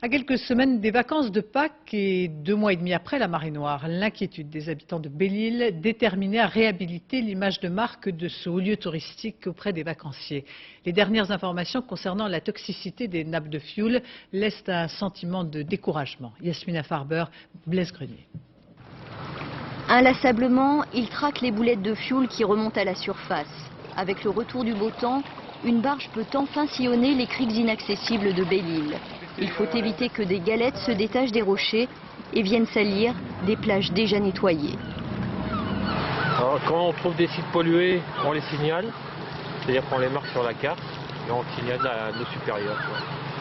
À quelques semaines des vacances de Pâques et 2 mois et demi après la marée noire, l'inquiétude des habitants de Belle-Île déterminée à réhabiliter l'image de marque de ce haut lieu touristique auprès des vacanciers. Les dernières informations concernant la toxicité des nappes de fioul laissent un sentiment de découragement. Yasmina Farber, Blaise Grenier. Inlassablement, ils traquent les boulettes de fioul qui remontent à la surface. Avec le retour du beau temps, une barge peut enfin sillonner les criques inaccessibles de Belle-Île. Il faut éviter que des galettes se détachent des rochers et viennent salir des plages déjà nettoyées. Alors, quand on trouve des sites pollués, on les signale, c'est-à-dire qu'on les marque sur la carte et on signale à nos supérieurs.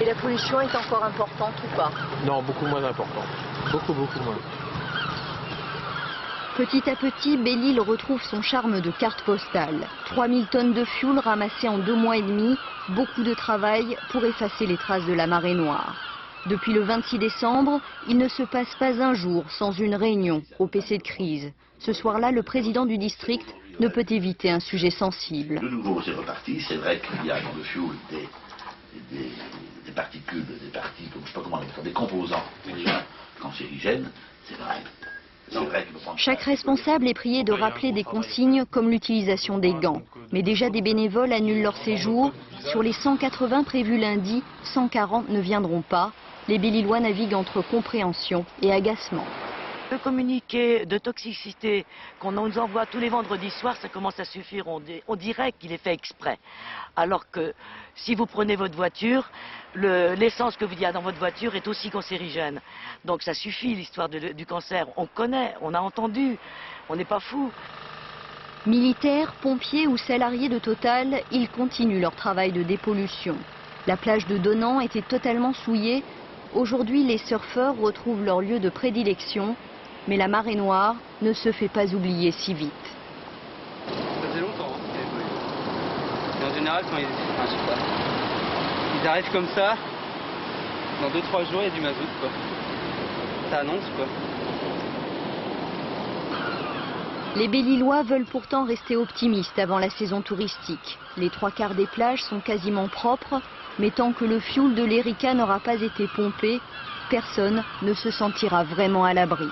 Et la pollution est encore importante ou pas? Non, beaucoup moins importante. Beaucoup moins. Petit à petit, Belle-Île retrouve son charme de carte postale. 3000 tonnes de fioul ramassées en 2 mois et demi, beaucoup de travail pour effacer les traces de la marée noire. Depuis le 26 décembre, il ne se passe pas un jour sans une réunion au PC de crise. Ce soir-là, le président du district ne peut éviter un sujet sensible. De nouveau, c'est reparti. C'est vrai qu'il y a dans le fioul des particules, des parties, je ne sais pas comment on appelle ça, des composants déjà cancérigènes. C'est vrai. Chaque responsable est prié de rappeler des consignes comme l'utilisation des gants. Mais déjà des bénévoles annulent leur séjour. Sur les 180 prévus lundi, 140 ne viendront pas. Les Belle-Îlois naviguent entre compréhension et agacement. Le communiqué de toxicité qu'on nous envoie tous les vendredis soirs, ça commence à suffire. On dirait qu'il est fait exprès. Alors que si vous prenez votre voiture, l'essence que vous y a dans votre voiture est aussi cancérigène. Donc ça suffit, l'histoire du cancer. On connaît, on a entendu, on n'est pas fou. Militaires, pompiers ou salariés de Total, ils continuent leur travail de dépollution. La plage de Donnan était totalement souillée. Aujourd'hui, les surfeurs retrouvent leur lieu de prédilection. Mais la marée noire ne se fait pas oublier si vite. Ça faisait longtemps qu'il avait pas eu. Et en général, quand ils arrivent comme ça, dans 2-3 jours, il y a du mazout, quoi. Ça annonce, quoi. Les Belle-Îlois veulent pourtant rester optimistes avant la saison touristique. Les 3/4 des plages sont quasiment propres, mais tant que le fioul de l'Erika n'aura pas été pompé, personne ne se sentira vraiment à l'abri.